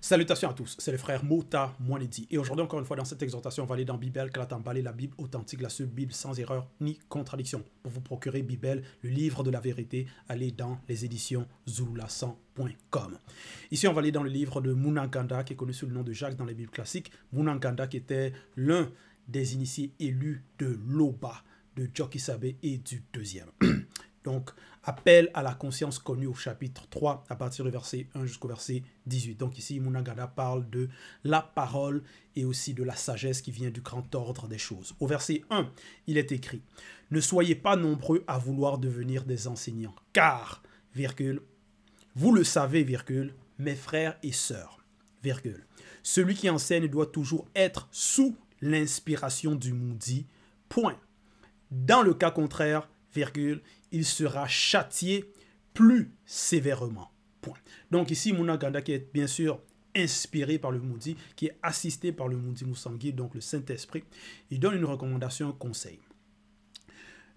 Salutations à tous, c'est le frère Mota Mouanedi. Et aujourd'hui, encore une fois, dans cette exhortation, on va aller dans Bible Kalatambale, la Bible authentique, la seule Bible sans erreur ni contradiction. Pour vous procurer Bible, le livre de la vérité, allez dans les éditions zulasan.com. Ici, on va aller dans le livre de Munanganda, qui est connu sous le nom de Jacques dans les Bibles classiques. Munanganda, qui était l'un des initiés élus de l'Oba, de Jokisabe et du deuxième. Donc, appel à la conscience connue au chapitre 3, à partir du verset 1 jusqu'au verset 18. Donc ici, Munangada parle de la parole et aussi de la sagesse qui vient du grand ordre des choses. Au verset 1, il est écrit « Ne soyez pas nombreux à vouloir devenir des enseignants, car, virgule, vous le savez, virgule, mes frères et sœurs, virgule, celui qui enseigne doit toujours être sous l'inspiration du maudit, point. Dans le cas contraire, virgule, il sera châtié plus sévèrement. Point. Donc ici, Munanganda qui est bien sûr inspiré par le maudit, qui est assisté par le maudit Moussangui, donc le Saint-Esprit, il donne une recommandation, un conseil.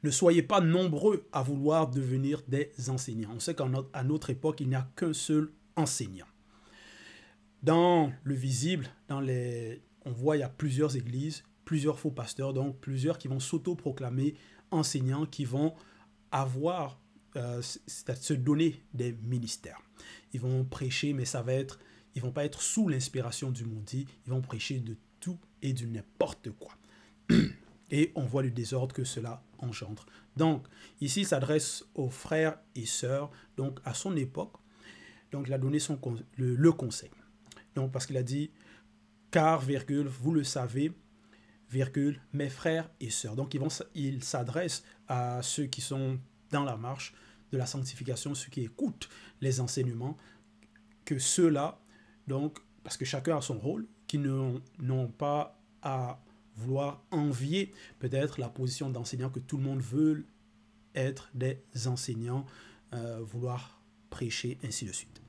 Ne soyez pas nombreux à vouloir devenir des enseignants. On sait qu'à notre époque, il n'y a qu'un seul enseignant. Dans le visible, on voit il y a plusieurs églises, plusieurs faux pasteurs, donc plusieurs qui vont s'auto-proclamer enseignants, qui vont avoir, se donner des ministères. Ils vont prêcher, mais ils vont pas être sous l'inspiration du maudit. Ils vont prêcher de tout et de n'importe quoi. Et on voit le désordre que cela engendre. Donc, ici, il s'adresse aux frères et sœurs, donc à son époque. Donc, il a donné le conseil. Donc, parce qu'il a dit, car, virgule, vous le savez, virgule, mes frères et sœurs. Donc, il s'adresse à ceux qui sont dans la marche de la sanctification, ceux qui écoutent les enseignements, que ceux-là, donc, parce que chacun a son rôle, qui n'ont pas à vouloir envier peut-être la position d'enseignant, que tout le monde veut être des enseignants, vouloir prêcher, ainsi de suite.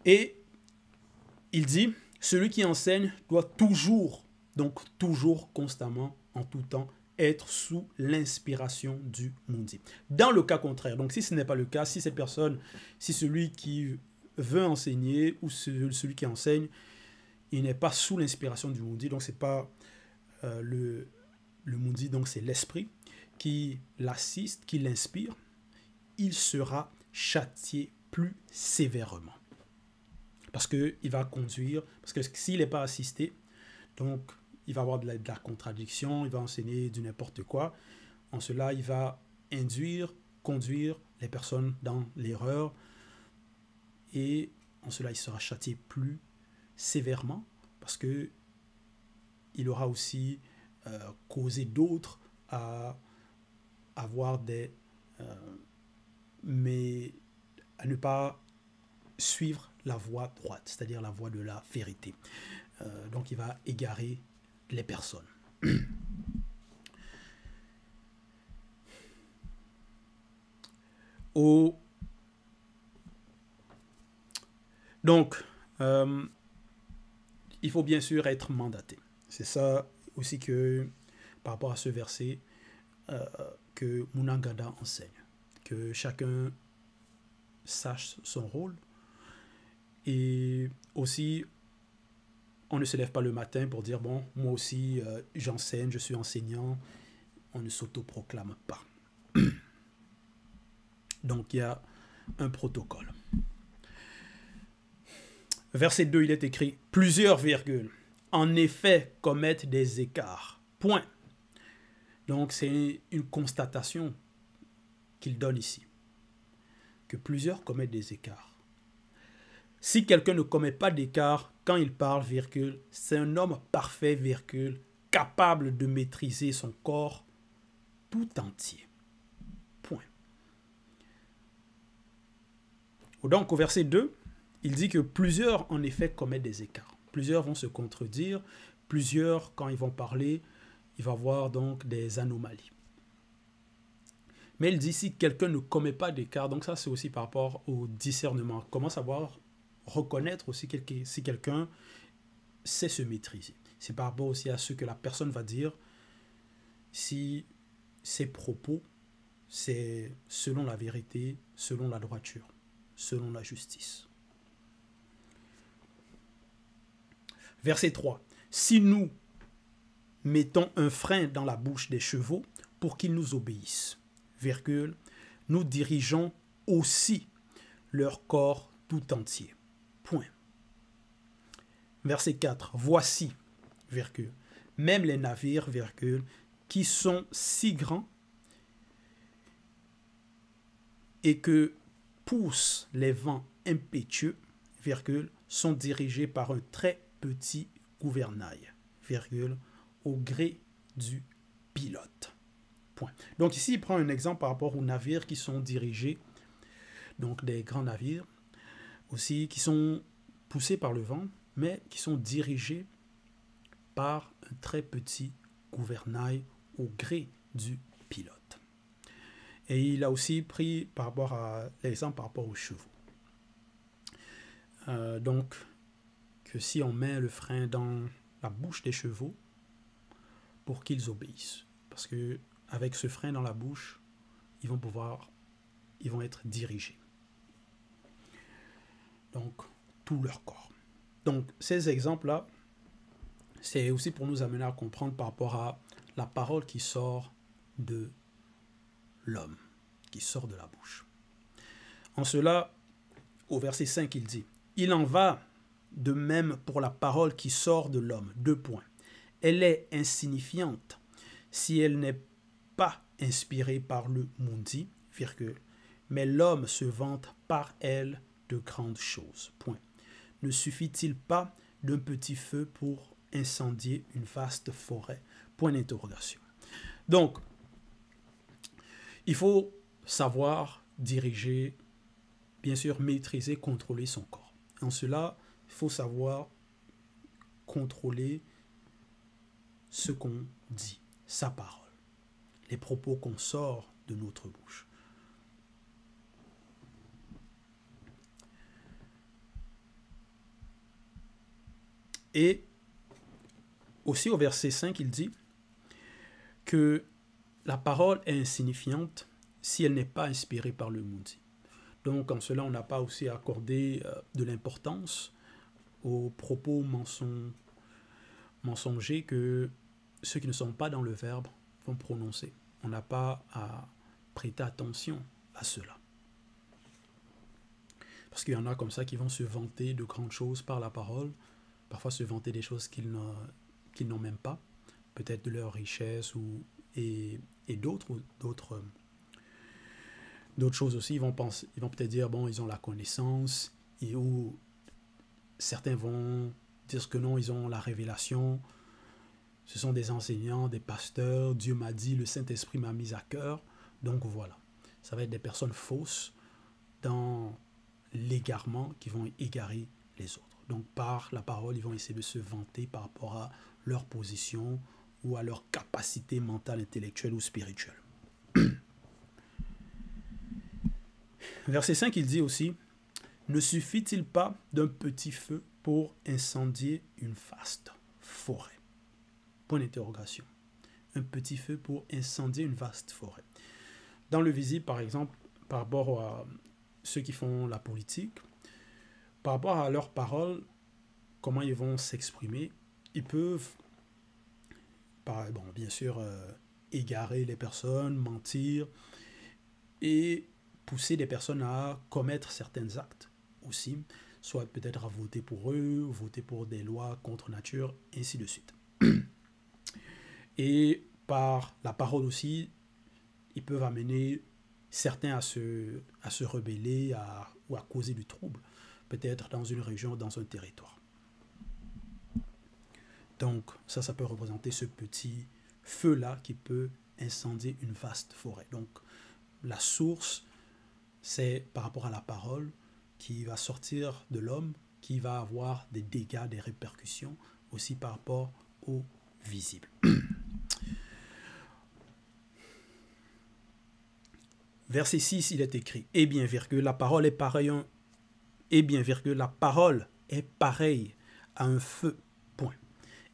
Et il dit, celui qui enseigne doit toujours, donc toujours, constamment, en tout temps, être sous l'inspiration du maudit. Dans le cas contraire, donc si ce n'est pas le cas, si celui qui veut enseigner ou celui qui enseigne, il n'est pas sous l'inspiration du maudit, donc c'est pas le maudit, donc c'est l'esprit qui l'assiste, qui l'inspire, il sera châtié plus sévèrement. Parce qu'il va conduire, parce que s'il n'est pas assisté, donc il va avoir de la contradiction, il va enseigner du n'importe quoi. En cela, il va conduire les personnes dans l'erreur. Et en cela, il sera châtié plus sévèrement, parce qu'il aura aussi causé d'autres à avoir mais à ne pas suivre la voie droite, c'est-à-dire la voie de la vérité. Donc il va égarer les personnes. Donc, il faut bien sûr être mandaté. C'est ça aussi que, par rapport à ce verset, que Munangada enseigne. Que chacun sache son rôle. Et aussi, on ne se lève pas le matin pour dire, bon, moi aussi, j'enseigne, je suis enseignant. On ne s'autoproclame pas. Donc, il y a un protocole. Verset 2, il est écrit, plusieurs virgules, en effet, commettent des écarts. Point. Donc, c'est une constatation qu'il donne ici. Que plusieurs commettent des écarts. Si quelqu'un ne commet pas d'écart quand il parle, virgule, c'est un homme parfait, virgule, capable de maîtriser son corps tout entier. Point. Donc, au verset 2, il dit que plusieurs, en effet, commettent des écarts. Plusieurs vont se contredire. Plusieurs, quand ils vont parler, il va y avoir donc des anomalies. Mais il dit si quelqu'un ne commet pas d'écart, donc ça c'est aussi par rapport au discernement. Comment savoir reconnaître aussi si quelqu'un sait se maîtriser. C'est par rapport aussi à ce que la personne va dire, si ses propos c'est selon la vérité, selon la droiture, selon la justice. Verset 3. Si nous mettons un frein dans la bouche des chevaux pour qu'ils nous obéissent, virgule, nous dirigeons aussi leur corps tout entier. Point. Verset 4. Voici, virgule, même les navires, virgule, qui sont si grands et que poussent les vents impétueux, virgule, sont dirigés par un très petit gouvernail, virgule, au gré du pilote. Point. Donc ici, il prend un exemple par rapport aux navires qui sont dirigés, donc des grands navires, aussi qui sont poussés par le vent, mais qui sont dirigés par un très petit gouvernail au gré du pilote. Et il a aussi pris par rapport à l'exemple par rapport aux chevaux. Donc, que si on met le frein dans la bouche des chevaux pour qu'ils obéissent. Parce que avec ce frein dans la bouche, ils vont être dirigés. Donc, tout leur corps. Donc, ces exemples-là, c'est aussi pour nous amener à comprendre par rapport à la parole qui sort de l'homme, qui sort de la bouche. En cela, au verset 5, il dit, « Il en va de même pour la parole qui sort de l'homme. » 2 points. Elle est insignifiante si elle n'est pas inspirée par le mundi, virgule, mais l'homme se vante par elle de grandes choses. Point. Ne suffit-il pas d'un petit feu pour incendier une vaste forêt? Point d'interrogation. Donc, il faut savoir diriger, bien sûr, maîtriser, contrôler son corps. En cela, il faut savoir contrôler ce qu'on dit, sa parole, les propos qu'on sort de notre bouche. Et aussi au verset 5, il dit que la parole est insignifiante si elle n'est pas inspirée par le mundi. Donc en cela, on n'a pas aussi accordé de l'importance aux propos mensongers que ceux qui ne sont pas dans le verbe vont prononcer. On n'a pas à prêter attention à cela. Parce qu'il y en a comme ça qui vont se vanter de grandes choses par la parole, parfois se vanter des choses qu'ils n'ont même pas, peut-être de leur richesse et d'autres choses aussi. Ils vont peut-être dire, bon, ils ont la connaissance, ou certains vont dire que non, ils ont la révélation. Ce sont des enseignants, des pasteurs, Dieu m'a dit, le Saint-Esprit m'a mis à cœur. Donc voilà, ça va être des personnes fausses dans l'égarement qui vont égarer les autres. Donc par la parole, ils vont essayer de se vanter par rapport à leur position ou à leur capacité mentale, intellectuelle ou spirituelle. Verset 5, il dit aussi, « Ne suffit-il pas d'un petit feu pour incendier une vaste forêt ?» Point d'interrogation. Un petit feu pour incendier une vaste forêt. Dans le visible, par exemple, par rapport à ceux qui font la politique, par rapport à leurs paroles, comment ils vont s'exprimer, ils peuvent, bien sûr, égarer les personnes, mentir et pousser des personnes à commettre certains actes aussi, soit peut-être à voter pour eux, voter pour des lois contre nature, ainsi de suite. Et par la parole aussi, ils peuvent amener certains à se rebeller ou à causer du trouble, peut-être dans une région, dans un territoire. Donc ça peut représenter ce petit feu-là qui peut incendier une vaste forêt. Donc la source, c'est par rapport à la parole qui va sortir de l'homme, qui va avoir des dégâts, des répercussions, aussi par rapport au visible. Verset 6, il est écrit, « Eh bien, virgule, la parole est pareille, la parole est pareille à un feu, point.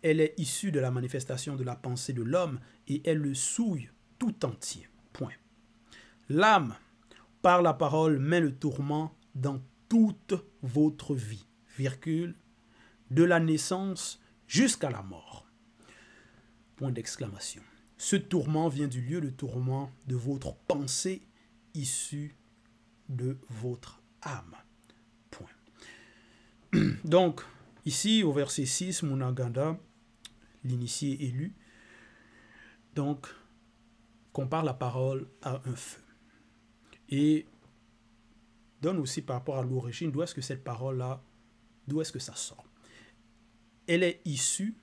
Elle est issue de la manifestation de la pensée de l'homme et elle le souille tout entier, point. L'âme, par la parole, met le tourment dans toute votre vie, virgule, de la naissance jusqu'à la mort. Point d'exclamation. Ce tourment vient du lieu de tourment de votre pensée issue de votre âme. Point. Donc, ici, au verset 6, Munaganda, l'initié élu, donc, compare la parole à un feu. Et donne aussi par rapport à l'origine, d'où est-ce que cette parole-là, d'où est-ce que ça sort? Elle est issue,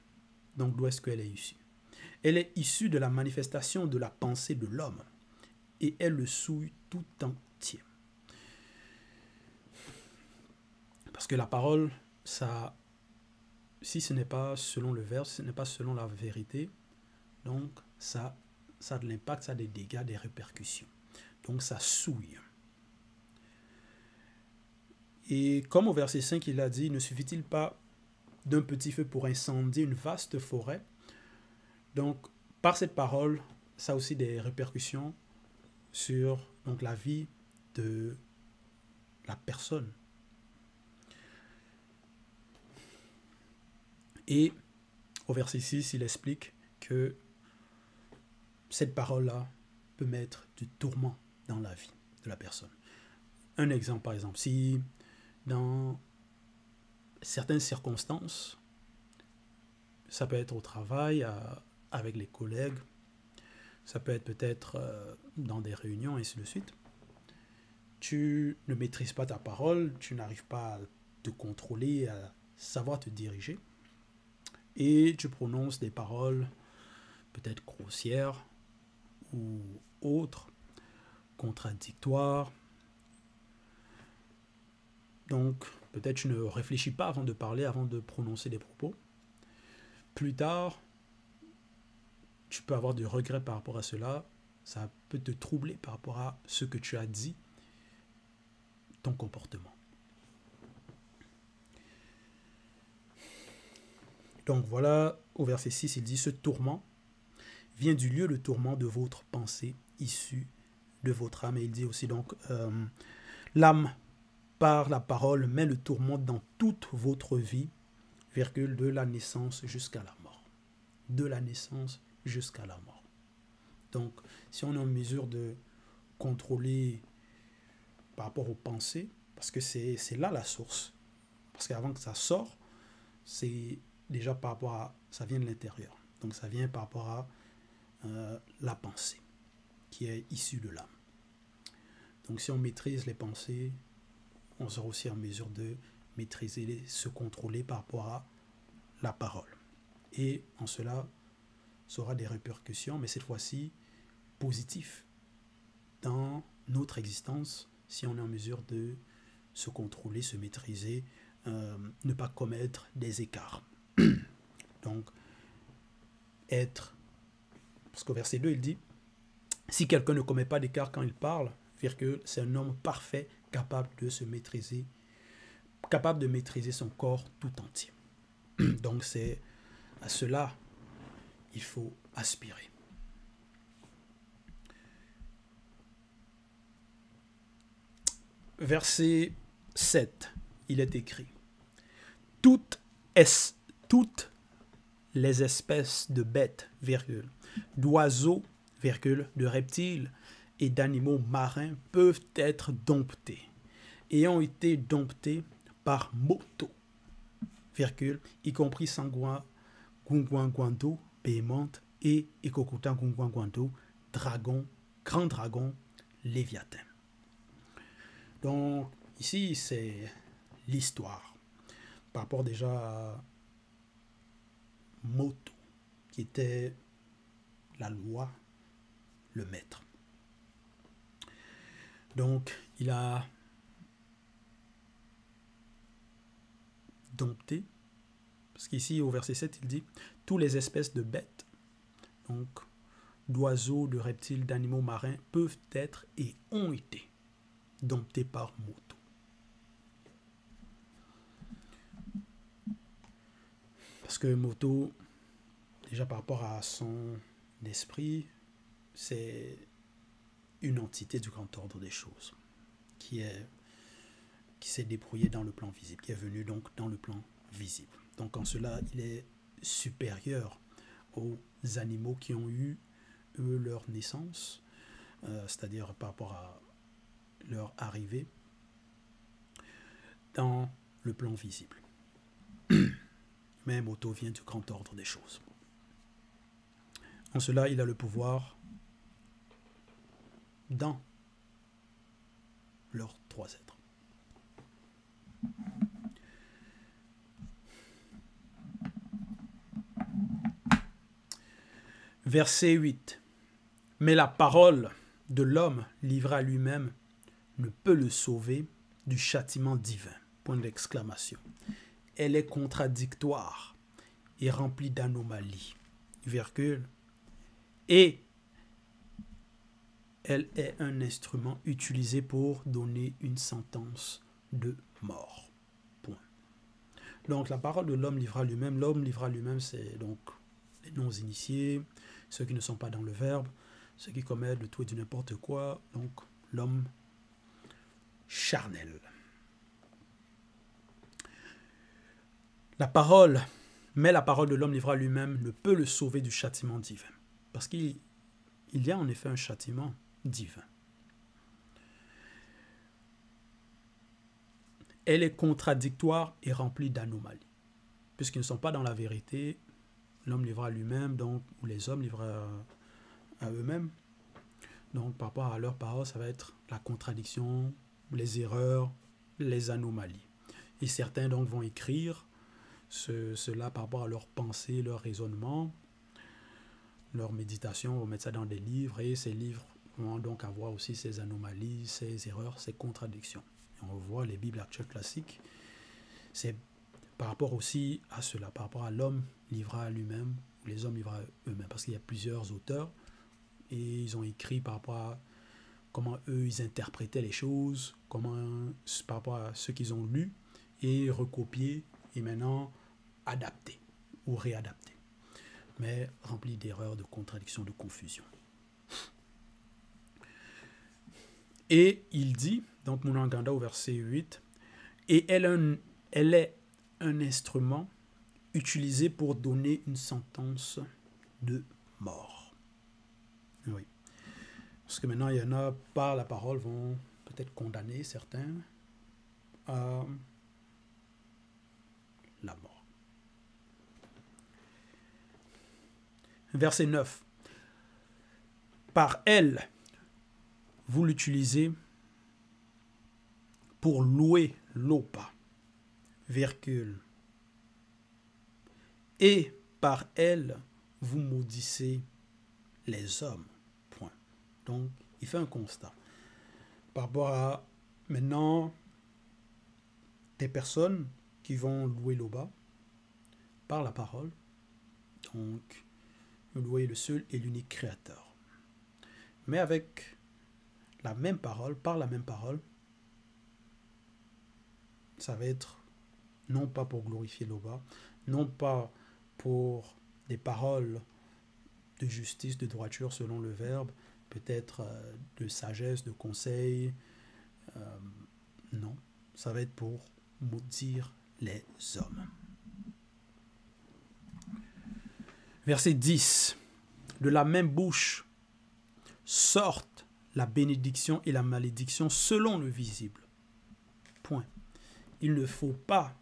donc d'où est-ce qu'elle est issue? Elle est issue de la manifestation de la pensée de l'homme et elle le souille tout entier. Parce que la parole, ça, si ce n'est pas selon le vers, si ce n'est pas selon la vérité, donc ça a de l'impact, ça a des dégâts, des répercussions. Donc ça souille. Et comme au verset 5, il a dit, ne suffit-il pas d'un petit feu pour incendier une vaste forêt? Donc, par cette parole, ça a aussi des répercussions sur donc, la vie de la personne. Et au verset 6, il explique que cette parole-là peut mettre du tourment dans la vie de la personne. Un exemple, par exemple, si dans certaines circonstances, ça peut être au travail, avec les collègues, ça peut être peut-être dans des réunions, et ainsi de suite. Tu ne maîtrises pas ta parole, tu n'arrives pas à te contrôler, à savoir te diriger, et tu prononces des paroles peut-être grossières ou autres, contradictoires. Donc, peut-être tu ne réfléchis pas avant de parler, avant de prononcer des propos. Plus tard, tu peux avoir du regret par rapport à cela. Ça peut te troubler par rapport à ce que tu as dit, ton comportement. Donc voilà, au verset 6, il dit, ce tourment vient du lieu de tourment de votre pensée issue de votre âme. Et il dit aussi donc, l'âme par la parole met le tourment dans toute votre vie, virgule, de la naissance jusqu'à la mort. De la naissance jusqu'à la mort. Donc, si on est en mesure de contrôler par rapport aux pensées, parce que c'est là la source. Parce qu'avant que ça sorte, c'est déjà par rapport à... ça vient de l'intérieur. Donc, ça vient par rapport à la pensée qui est issue de l'âme. Donc, si on maîtrise les pensées, on sera aussi en mesure de maîtriser, se contrôler par rapport à la parole. Et en cela, ça aura des répercussions, mais cette fois-ci, positives dans notre existence, si on est en mesure de se contrôler, se maîtriser, ne pas commettre des écarts. Donc, être... Parce qu'au verset 2, il dit, si quelqu'un ne commet pas d'écart quand il parle, virgule, c'est un homme parfait, capable de se maîtriser, capable de maîtriser son corps tout entier. Donc, c'est à cela il faut aspirer. Verset 7, il est écrit, toutes les espèces de bêtes, virgule, d'oiseaux, virgule, de reptiles et d'animaux marins peuvent être domptés et ont été domptés par moto, virgule, y compris Sangwa, Gungwangwando, Béhémonte et Ikokuta Gungwangwando, dragon, grand dragon, Léviathan. Donc, ici, c'est l'histoire par rapport déjà à Moto, qui était la loi, le maître. Donc, il a dompté, parce qu'ici, au verset 7, il dit « Toutes les espèces de bêtes, donc d'oiseaux, de reptiles, d'animaux marins, peuvent être et ont été domptés par Moto. » Parce que Moto, déjà par rapport à son esprit, c'est une entité du grand ordre des choses qui s'est débrouillé dans le plan visible, qui est venu donc dans le plan visible. Donc en cela, il est supérieur aux animaux qui ont eu, eux, leur naissance, c'est-à-dire par rapport à leur arrivée dans le plan visible. Mais Moto vient du grand ordre des choses. En cela, il a le pouvoir dans leurs trois êtres. Verset 8. Mais la parole de l'homme livrée à lui-même ne peut le sauver du châtiment divin. Point d'exclamation. Elle est contradictoire et remplie d'anomalies. Virgule. Et elle est un instrument utilisé pour donner une sentence de mort. Point. Donc la parole de l'homme livrée à lui-même. L'homme livré à lui-même, c'est donc les non-initiés, ceux qui ne sont pas dans le verbe, ceux qui commettent le tout et du n'importe quoi, donc l'homme charnel. La parole, mais la parole de l'homme livrée à lui-même ne peut le sauver du châtiment divin. Parce qu'il y a en effet un châtiment divin. Elle est contradictoire et remplie d'anomalies. Puisqu'ils ne sont pas dans la vérité, l'homme livré à lui-même, donc, ou les hommes livrés à eux-mêmes. Donc, par rapport à leurs paroles, ça va être la contradiction, les erreurs, les anomalies. Et certains, donc, vont écrire cela par rapport à leurs pensées, leur raisonnement, leur méditation, vont mettre ça dans des livres, et ces livres vont donc avoir aussi ces anomalies, ces erreurs, ces contradictions. Et on voit les Bibles actuelles classiques, c'est par rapport aussi à cela, par rapport à l'homme livré à lui-même, ou les hommes livrés à eux-mêmes, parce qu'il y a plusieurs auteurs, et ils ont écrit par rapport à comment eux, ils interprétaient les choses, comment, par rapport à ce qu'ils ont lu, et recopié, et maintenant adapté, ou réadapté, mais rempli d'erreurs, de contradictions, de confusion. Et il dit, donc Munanganda au verset 8, et elle est un instrument utilisé pour donner une sentence de mort. Oui. Parce que maintenant, il y en a, par la parole, vont peut-être condamner certains à la mort. Verset 9. Par elle, vous l'utilisez pour louer l'Opa, virgule. Et par elle, vous maudissez les hommes. Point. Donc, il fait un constat. Par rapport à, maintenant, des personnes qui vont louer l'Oba par la parole. Donc, louer le seul et l'unique créateur. Mais avec la même parole, par la même parole, ça va être non pas pour glorifier l'Oba, non pas pour des paroles de justice, de droiture selon le verbe, peut-être de sagesse, de conseil. Non, ça va être pour maudire les hommes. Verset 10. De la même bouche sortent la bénédiction et la malédiction selon le visible. Point. Il ne faut pas,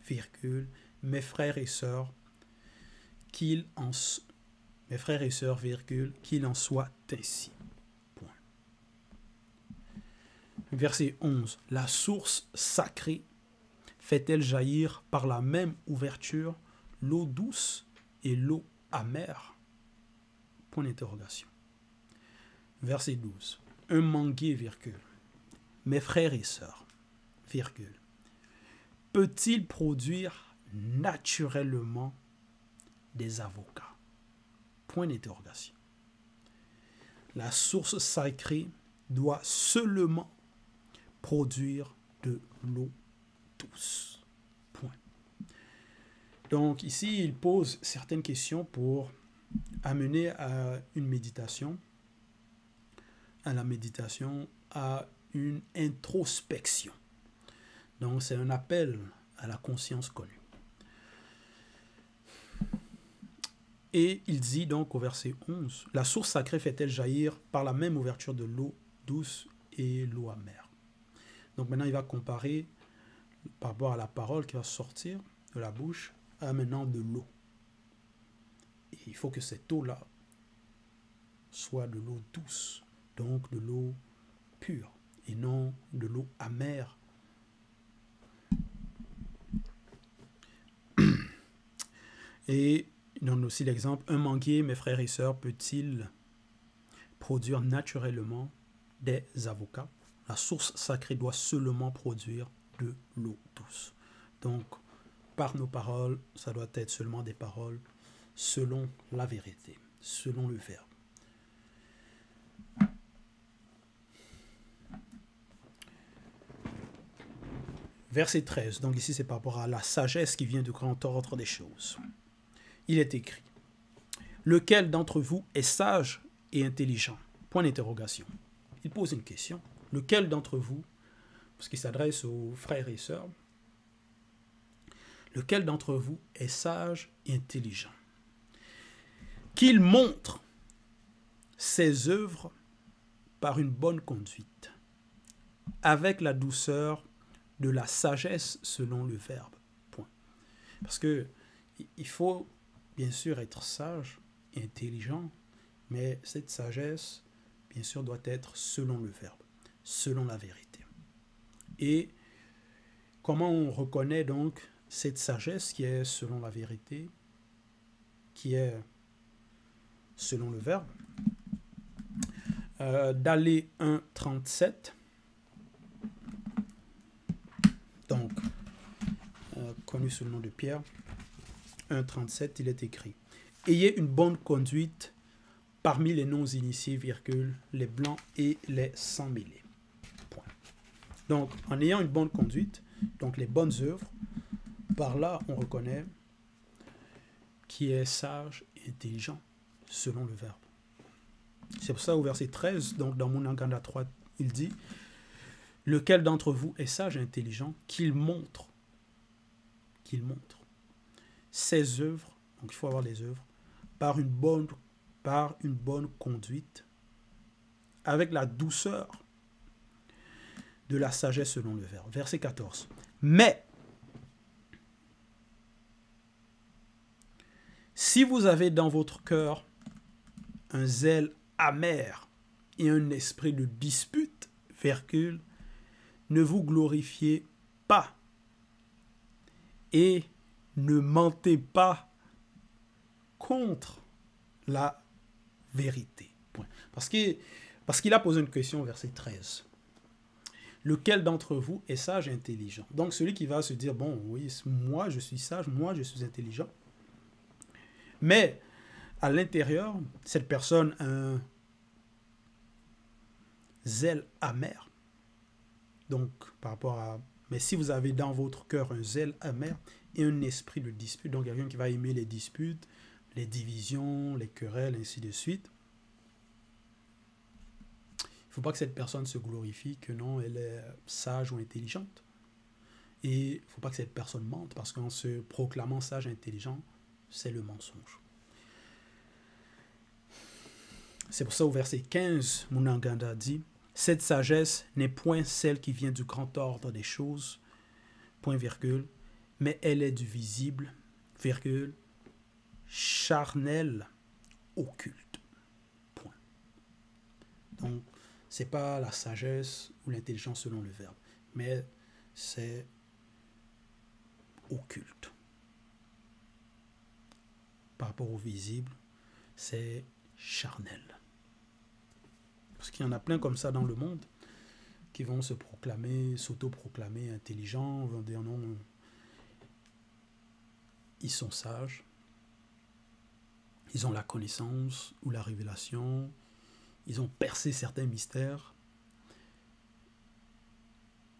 virgule, mes frères et sœurs, qu'il en soit ainsi. Point. Verset 11. La source sacrée fait-elle jaillir par la même ouverture l'eau douce et l'eau amère? Point d'interrogation. Verset 12. Un manguier, virgule. Mes frères et sœurs, virgule. Peut-il produire naturellement des avocats? Point d'interrogation. La source sacrée doit seulement produire de l'eau douce. Point. Donc ici, il pose certaines questions pour amener à une méditation, à la méditation, à une introspection. Donc, c'est un appel à la conscience connue. Et il dit donc au verset 11, « La source sacrée fait-elle jaillir par la même ouverture de l'eau douce et l'eau amère. » Donc maintenant, il va comparer par rapport à la parole qui va sortir de la bouche à maintenant de l'eau. Et il faut que cette eau-là soit de l'eau douce, donc de l'eau pure, et non de l'eau amère. Et il donne aussi l'exemple, un manguier, mes frères et sœurs, peut-il produire naturellement des avocats? La source sacrée doit seulement produire de l'eau douce. Donc, par nos paroles, ça doit être seulement des paroles selon la vérité, selon le Verbe. Verset 13, donc ici c'est par rapport à la sagesse qui vient du grand ordre des choses. Il est écrit, « Lequel d'entre vous est sage et intelligent ?» Point d'interrogation. Il pose une question. Lequel d'entre vous, parce qu'il s'adresse aux frères et sœurs, lequel d'entre vous est sage et intelligent? Qu'il montre ses œuvres par une bonne conduite, avec la douceur de la sagesse selon le Verbe. Point. Parce que il faut bien sûr être sage et intelligent, mais cette sagesse, bien sûr, doit être selon le Verbe, selon la vérité. Et comment on reconnaît donc cette sagesse qui est selon la vérité, qui est selon le Verbe? D'Alée 1,37. Donc, connu sous le nom de Pierre, 1,37, il est écrit « Ayez une bonne conduite parmi les non-initiés, les blancs et les sans-mêlés. » Point. Donc, en ayant une bonne conduite, donc les bonnes œuvres, par là, on reconnaît qui est sage et intelligent, selon le Verbe. C'est pour ça, au verset 13, donc dans Munanganda 3, il dit « Lequel d'entre vous est sage et intelligent, qu'il montre ses œuvres, donc il faut avoir les œuvres, par une bonne conduite, avec la douceur de la sagesse selon le Verbe. » Verset 14. « Mais, si vous avez dans votre cœur un zèle amer et un esprit de dispute, ne vous glorifiez pas et ne mentez pas contre la vérité. » Point. Parce qu'il a posé une question au verset 13. Lequel d'entre vous est sage et intelligent? Donc celui qui va se dire, bon, oui, moi je suis sage, moi je suis intelligent. Mais à l'intérieur, cette personne a un zèle amer. Donc, par rapport à... Mais si vous avez dans votre cœur un zèle amer et un esprit de dispute, donc quelqu'un qui va aimer les disputes, les divisions, les querelles, ainsi de suite, il ne faut pas que cette personne se glorifie que non, elle est sage ou intelligente. Et il ne faut pas que cette personne mente, parce qu'en se proclamant sage et intelligent, c'est le mensonge. C'est pour ça au verset 15, Munanganda dit « Cette sagesse n'est point celle qui vient du grand ordre des choses, point virgule, mais elle est du visible, virgule, charnel, occulte. » Point. Donc, ce n'est pas la sagesse ou l'intelligence selon le Verbe, mais c'est occulte. Par rapport au visible, c'est charnel. Parce qu'il y en a plein comme ça dans le monde qui vont se proclamer, s'auto-proclamer intelligents, vont dire non, ils sont sages, ils ont la connaissance ou la révélation, ils ont percé certains mystères,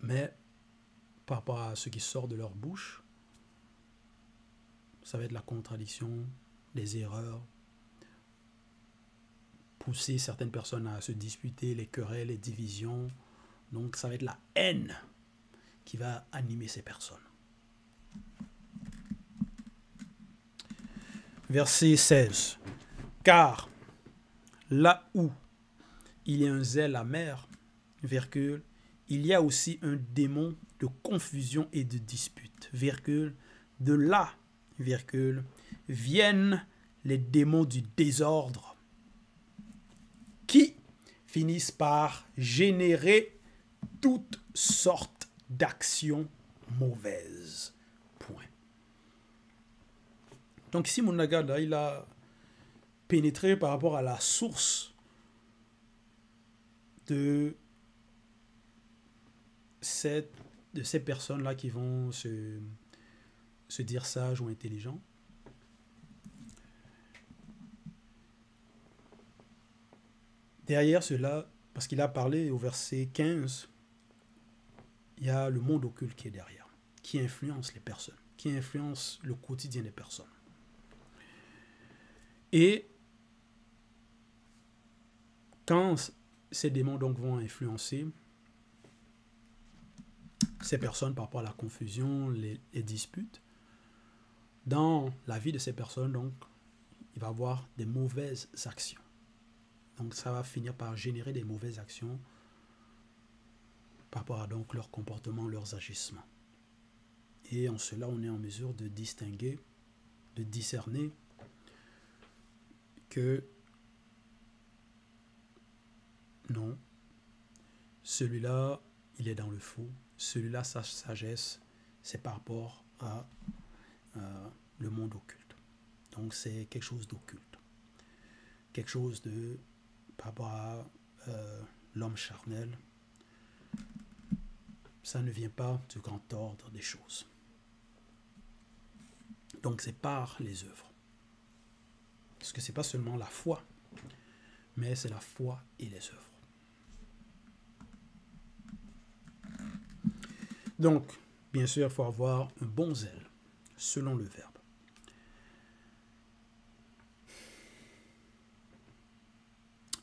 mais par rapport à ce qui sort de leur bouche, ça va être la contradiction, les erreurs, pousser certaines personnes à se disputer, les querelles, les divisions. Donc ça va être la haine qui va animer ces personnes. Verset 16. Car là où il y a un zèle amer, virgule, il y a aussi un démon de confusion et de dispute, virgule, de là, virgule, viennent les démons du désordre qui finissent par générer toutes sortes d'actions mauvaises. Point. Donc ici, Munagada, il a pénétré par rapport à la source de ces personnes-là qui vont se dire sages ou intelligents. Derrière cela, parce qu'il a parlé au verset 15, il y a le monde occulte qui est derrière, qui influence les personnes, qui influence le quotidien des personnes. Et quand ces démons donc vont influencer ces personnes par rapport à la confusion, les disputes, dans la vie de ces personnes, donc, il va y avoir des mauvaises actions. Donc ça va finir par générer des mauvaises actions par rapport à donc leur comportement, leurs agissements. Et en cela, on est en mesure de distinguer, de discerner que non, celui-là, il est dans le faux. Celui-là, sa sagesse, c'est par rapport à le monde occulte. Donc c'est quelque chose d'occulte. Quelque chose de par rapport à l'homme charnel. Ça ne vient pas du grand ordre des choses. Donc c'est par les œuvres. Parce que ce n'est pas seulement la foi, mais c'est la foi et les œuvres. Donc, bien sûr, il faut avoir un bon zèle, selon le verbe.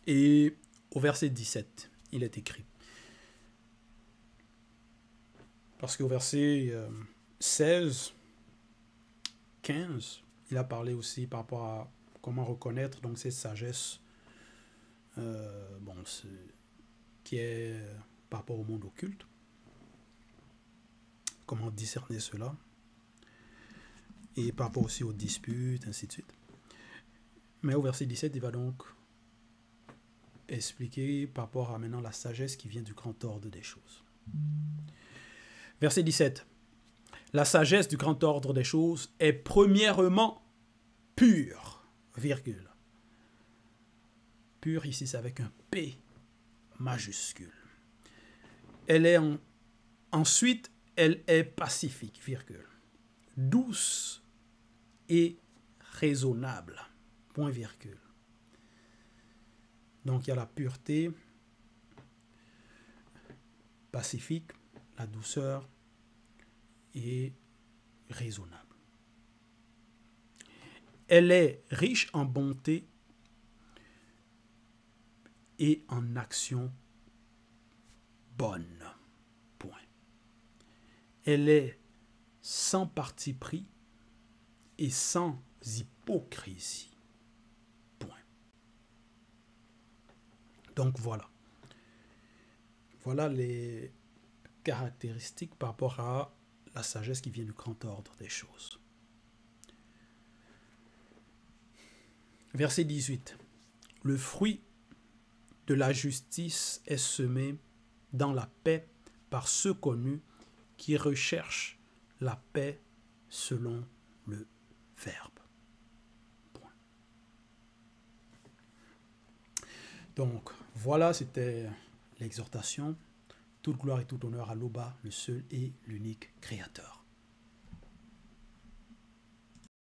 Et au verset 17, il est écrit. Parce qu'au verset 16, 15, il a parlé aussi par rapport à comment reconnaître donc cette sagesse qui est par rapport au monde occulte. Comment discerner cela. Et par rapport aussi aux disputes, ainsi de suite. Mais au verset 17, il va donc expliquer par rapport à maintenant la sagesse qui vient du grand ordre des choses. Verset 17. La sagesse du grand ordre des choses est premièrement pure, virgule. Pure ici, c'est avec un P majuscule. Elle est ensuite, elle est pacifique, virgule. Douce et raisonnable, point virgule. Donc il y a la pureté, pacifique, la douceur et raisonnable. Elle est riche en bonté et en action bonne. Point. Elle est sans parti pris et sans hypocrisie. Point. Donc voilà. Voilà les caractéristiques par rapport à la sagesse qui vient du grand ordre des choses. Verset 18. Le fruit de la justice est semé dans la paix par ceux connus qui recherchent la paix selon le verbe. Point. Donc, voilà, c'était l'exhortation. Toute gloire et tout honneur à l'Oba, le seul et l'unique Créateur.